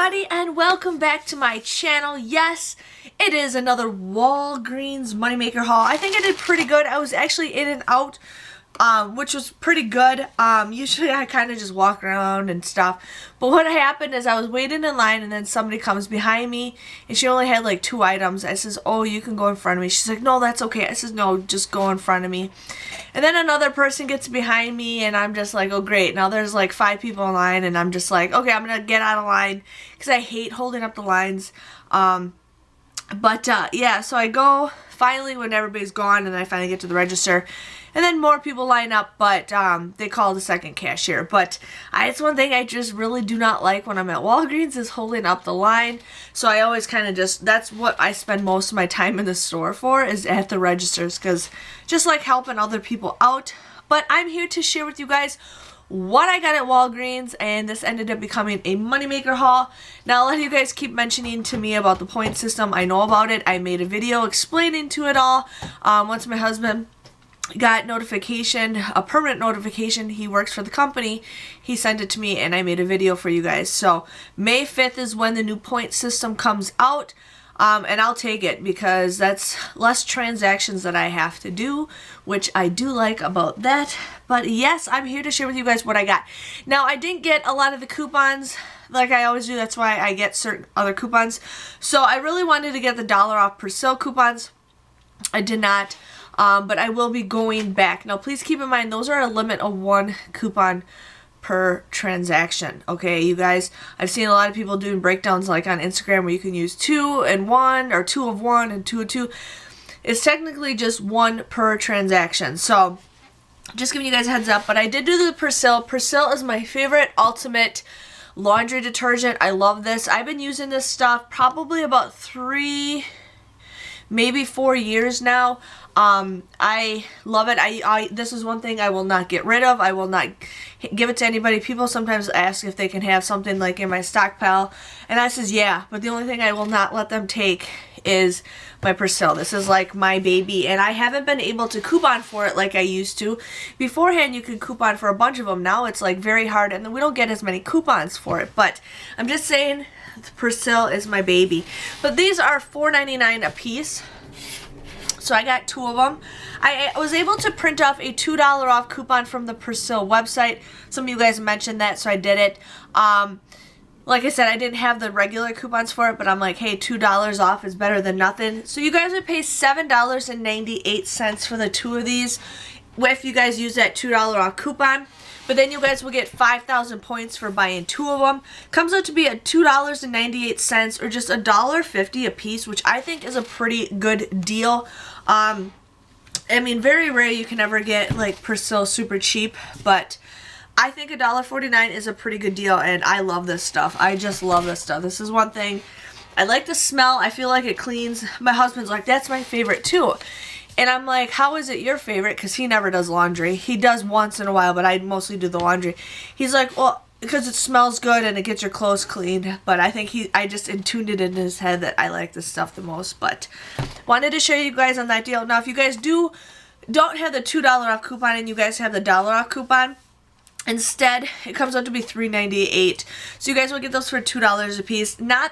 everybody, and welcome back to my channel. Yes, it is another Walgreens Moneymaker haul. I think I did pretty good. I was actually in and out, which was pretty good. Usually I kind of just walk around and stuff. But what happened is I was waiting in line and then somebody comes behind me and she only had like 2 items. I says, oh, you can go in front of me. She's like, no, that's okay. I says, no, just go in front of me. And then another person gets behind me and I'm just like, oh great, now there's like 5 people in line and I'm just like, okay, I'm gonna get out of line because I hate holding up the lines. Yeah, so I go finally when everybody's gone and I finally get to the register. And then more people line up, but they call the second cashier. But it's one thing I just really do not like when I'm at Walgreens is holding up the line. So I always kind of that's what I spend most of my time in the store for, is at the registers, because just like helping other people out. But I'm here to share with you guys what I got at Walgreens, and this ended up becoming a Moneymaker haul. Now, a lot of you guys keep mentioning to me about the point system. I know about it. I made a video explaining to it all. Once my husband got notification, a permanent notification, he works for the company, he sent it to me and I made a video for you guys. So May 5th is when the new point system comes out, and I'll take it because that's less transactions that I have to do, which I do like about that. But yes, I'm here to share with you guys what I got. Now, I didn't get a lot of the coupons like I always do. That's why I get certain other coupons. So I really wanted to get the $1 off Persil coupons. I did not. But I will be going back. Now, please keep in mind, those are a limit of 1 coupon per transaction. Okay, you guys, I've seen a lot of people doing breakdowns like on Instagram where you can use 2 and 1, or 2 of 1 and 2 of 2. It's technically just 1 per transaction. So, just giving you guys a heads up. But I did do the Persil. Persil is my favorite ultimate laundry detergent. I love this. I've been using this stuff probably about 3, maybe 4 years now. I love it. This is one thing I will not get rid of. I will not give it to anybody. People sometimes ask if they can have something like in my stockpile, and I says yeah, but the only thing I will not let them take is my Persil. This is like my baby, and I haven't been able to coupon for it like I used to. Beforehand, you could coupon for a bunch of them. Now it's like very hard, and then we don't get as many coupons for it. But I'm just saying, Persil is my baby. But these are $4.99 a piece. So I got 2 of them. I was able to print off a $2 off coupon from the Persil website. Some of you guys mentioned that, so I did it. Like I said, I didn't have the regular coupons for it, but I'm like, hey, $2 off is better than nothing. So you guys would pay $7.98 for the 2 of these if you guys use that $2 off coupon. But then you guys will get 5,000 points for buying 2 of them. Comes out to be at $2.98 or just $1.50 a piece, which I think is a pretty good deal. I mean, very rare you can ever get like Persil super cheap, but I think $1.49 is a pretty good deal, and I love this stuff. I just love this stuff. This is one thing. I like the smell. I feel like it cleans. My husband's like, that's my favorite too. And I'm like, how is it your favorite? Because he never does laundry. He does once in a while, but I mostly do the laundry. He's like, well, because it smells good and it gets your clothes clean. But I think I just tuned it in his head that I like this stuff the most. But wanted to show you guys on that deal. Now, if you guys don't have the $2 off coupon and you guys have the $1 off coupon, instead, it comes out to be $3.98. So you guys will get those for $2 a piece. I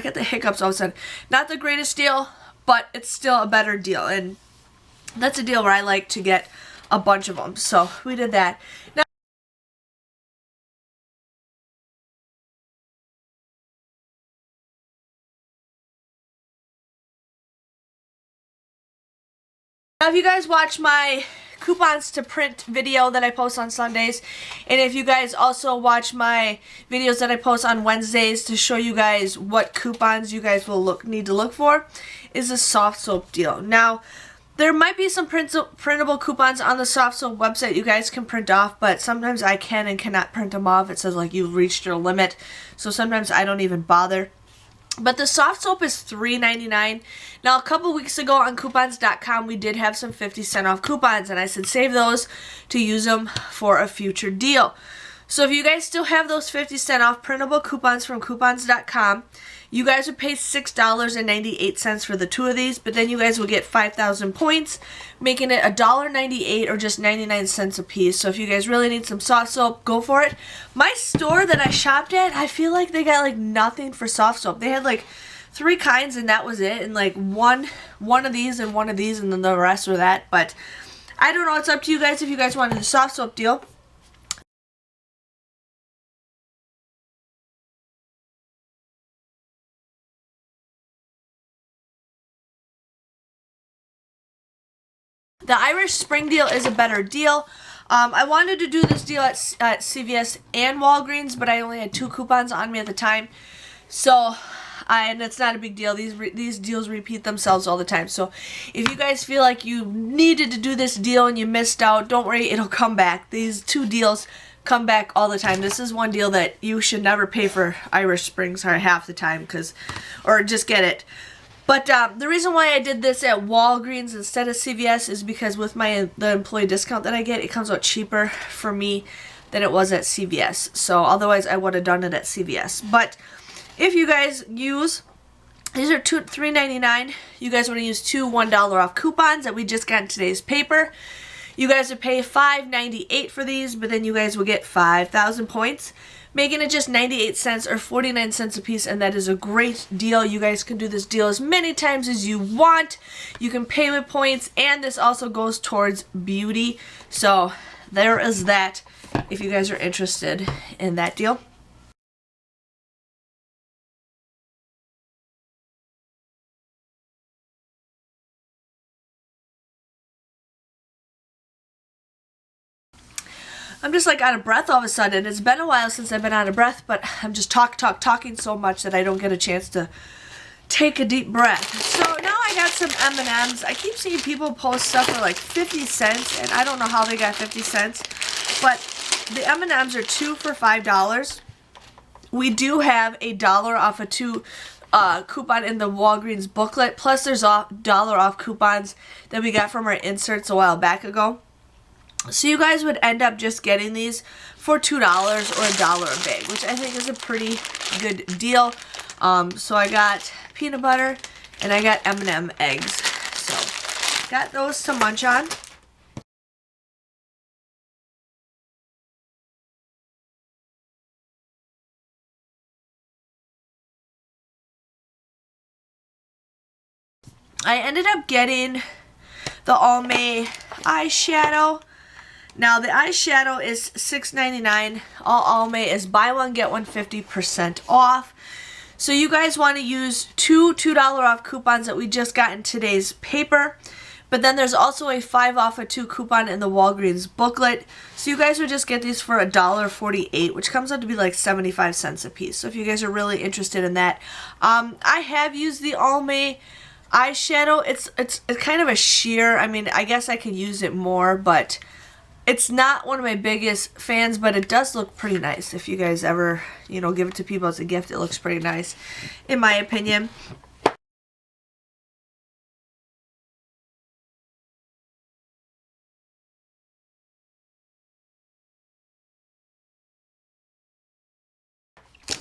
get the hiccups all of a sudden. Not the greatest deal, but it's still a better deal, and that's a deal where I like to get a bunch of them. So we did that. Now, if you guys watch my coupons to print video that I post on Sundays, and if you guys also watch my videos that I post on Wednesdays to show you guys what coupons you guys will need to look for, is a soft soap deal. Now, there might be some printable coupons on the soft soap website you guys can print off, but sometimes I can and cannot print them off. It says like you've reached your limit, so sometimes I don't even bother. But the soft soap is $3.99. Now, a couple weeks ago on coupons.com, we did have some 50-cent off coupons, and I said save those to use them for a future deal. So if you guys still have those 50% off printable coupons from coupons.com, you guys would pay $6.98 for the 2 of these, but then you guys will get 5,000 points, making it $1.98 or just 99 cents a piece. So if you guys really need some soft soap, go for it. My store that I shopped at, I feel like they got like nothing for soft soap. They had like 3 kinds and that was it, and like one of these and one of these, and then the rest were that. But I don't know, it's up to you guys if you guys wanted the soft soap deal. The Irish Spring deal is a better deal. I wanted to do this deal at CVS and Walgreens, but I only had 2 coupons on me at the time. So, and it's not a big deal. These deals repeat themselves all the time. So, if you guys feel like you needed to do this deal and you missed out, don't worry, it'll come back. These 2 deals come back all the time. This is one deal that you should never pay for Irish Springs half the time, or just get it. But the reason why I did this at Walgreens instead of CVS is because with the employee discount that I get, it comes out cheaper for me than it was at CVS. So otherwise I would have done it at CVS. But if you guys use, these are $3.99. You guys want to use 2 $1 off coupons that we just got in today's paper. You guys would pay $5.98 for these, but then you guys will get 5,000 points, making it just 98 cents or 49 cents a piece, and that is a great deal. You guys can do this deal as many times as you want. You can pay with points, and this also goes towards beauty. So there is that if you guys are interested in that deal. I'm just like out of breath all of a sudden. It's been a while since I've been out of breath, but I'm just talking so much that I don't get a chance to take a deep breath. So now I got some M&Ms. I keep seeing people post stuff for like 50 cents, and I don't know how they got 50 cents, but the M&Ms are 2 for $5. We do have a $1 off a 2 coupon in the Walgreens booklet, plus there's $1 off coupons that we got from our inserts a while back ago. So you guys would end up just getting these for $2 or $1 a bag, which I think is a pretty good deal. So I got peanut butter and I got M&M eggs. So got those to munch on. I ended up getting the Almay eyeshadow. Now the eyeshadow is $6.99. All Almay is buy one get one 50% off. So you guys want to use 2 $2 off coupons that we just got in today's paper. But then there's also a 5 off a 2 coupon in the Walgreens booklet. So you guys would just get these for $1.48, which comes out to be like 75 cents a piece. So if you guys are really interested in that, I have used the Almay eyeshadow. It's kind of a sheer. I mean, I guess I could use it more, but it's not one of my biggest fans, but it does look pretty nice. If you guys ever, give it to people as a gift, it looks pretty nice, in my opinion.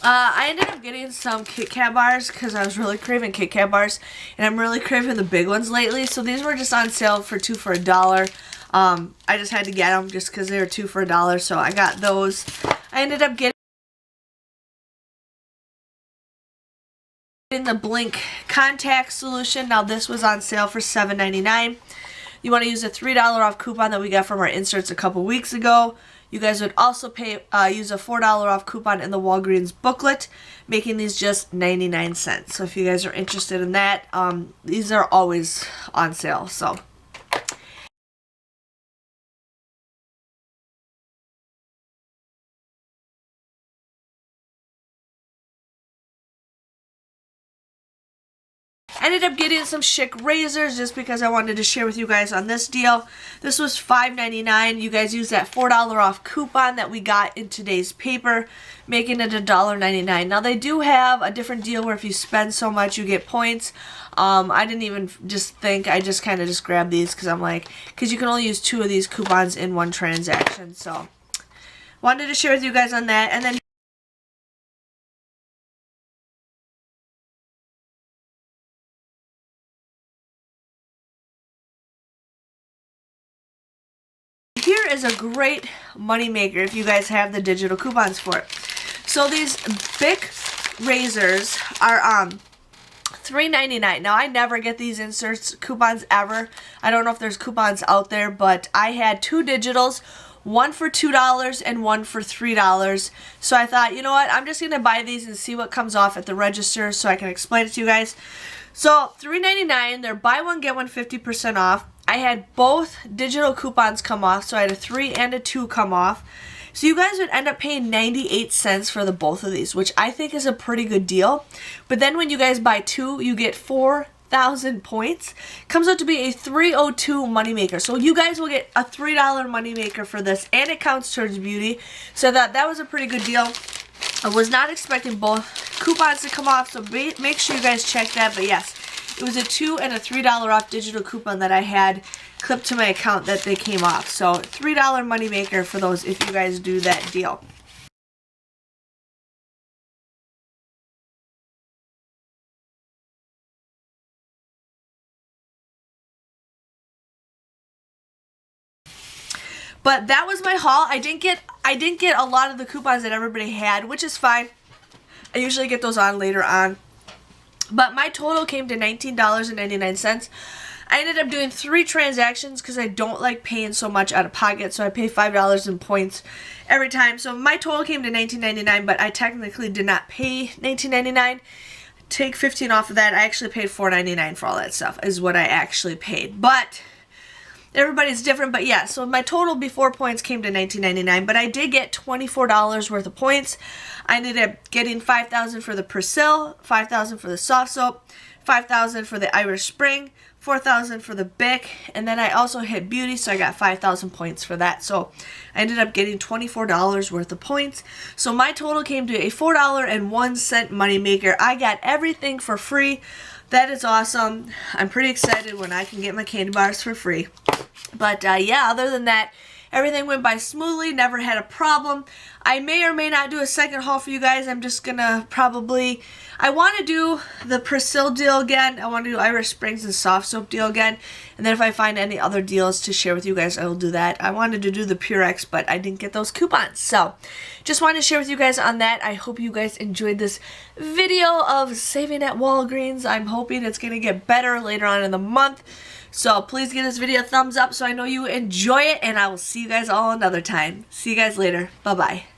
I ended up getting some Kit Kat bars because I was really craving Kit Kat bars, and I'm really craving the big ones lately. So these were just on sale for 2 for $1. I just had to get them just because they were 2 for $1, so I got those. I ended up getting the Blink contact solution. Now this was on sale for $7.99. You want to use a $3 off coupon that we got from our inserts a couple weeks ago. You guys would also use a $4 off coupon in the Walgreens booklet, making these just 99 cents. So if you guys are interested in that, these are always on sale. So ended up getting some Schick razors just because I wanted to share with you guys on this deal. This was $5.99. You guys use that $4 off coupon that we got in today's paper, making it $1.99. Now they do have a different deal where if you spend so much you get points. I didn't even just think, I just kind of just grabbed these because I'm like, because you can only use 2 of these coupons in one transaction. So wanted to share with you guys on that. And then here is a great money maker if you guys have the digital coupons for it. So these Bic razors are $3.99. Now I never get these inserts coupons ever. I don't know if there's coupons out there, but I had 2 digitals, one for $2 and one for $3. So I thought, you know what, I'm just gonna buy these and see what comes off at the register so I can explain it to you guys. So $3.99, they're buy one get one 50% off. I had both digital coupons come off, so I had a 3 and a 2 come off. So you guys would end up paying 98 cents for the both of these, which I think is a pretty good deal. But then when you guys buy 2, you get 4,000 points. Comes out to be a 302 moneymaker. So you guys will get a $3 moneymaker for this, and it counts towards beauty. So that was a pretty good deal. I was not expecting both coupons to come off, so make sure you guys check that. But yes, it was a $2 and a $3 off digital coupon that I had clipped to my account that they came off. So $3 moneymaker for those if you guys do that deal. But that was my haul. I didn't get a lot of the coupons that everybody had, which is fine. I usually get those on later on. But my total came to $19.99. I ended up doing 3 transactions because I don't like paying so much out of pocket, so I pay $5 in points every time. So my total came to $19.99, but I technically did not pay $19.99. Take 15 off of that, I actually paid $4.99 for all that stuff is what I actually paid. But everybody's different, but yeah, so my total before points came to $19.99, but I did get $24 worth of points. I ended up getting $5,000 for the Persil, $5,000 for the soft soap, $5,000 for the Irish Spring, $4,000 for the Bic, and then I also hit beauty, so I got 5,000 points for that. So I ended up getting $24 worth of points. So my total came to a $4.01 moneymaker. I got everything for free. That is awesome. I'm pretty excited when I can get my candy bars for free. But yeah, other than that, everything went by smoothly, never had a problem. I may or may not do a second haul for you guys. I'm just gonna probably, I want to do the Persil deal again. I want to do Irish Springs and soft soap deal again. And then if I find any other deals to share with you guys, I will do that. I wanted to do the Purex, but I didn't get those coupons. So just wanted to share with you guys on that. I hope you guys enjoyed this video of saving at Walgreens. I'm hoping it's gonna get better later on in the month. So please give this video a thumbs up so I know you enjoy it, and I will see you guys all another time. See you guys later. Bye-bye.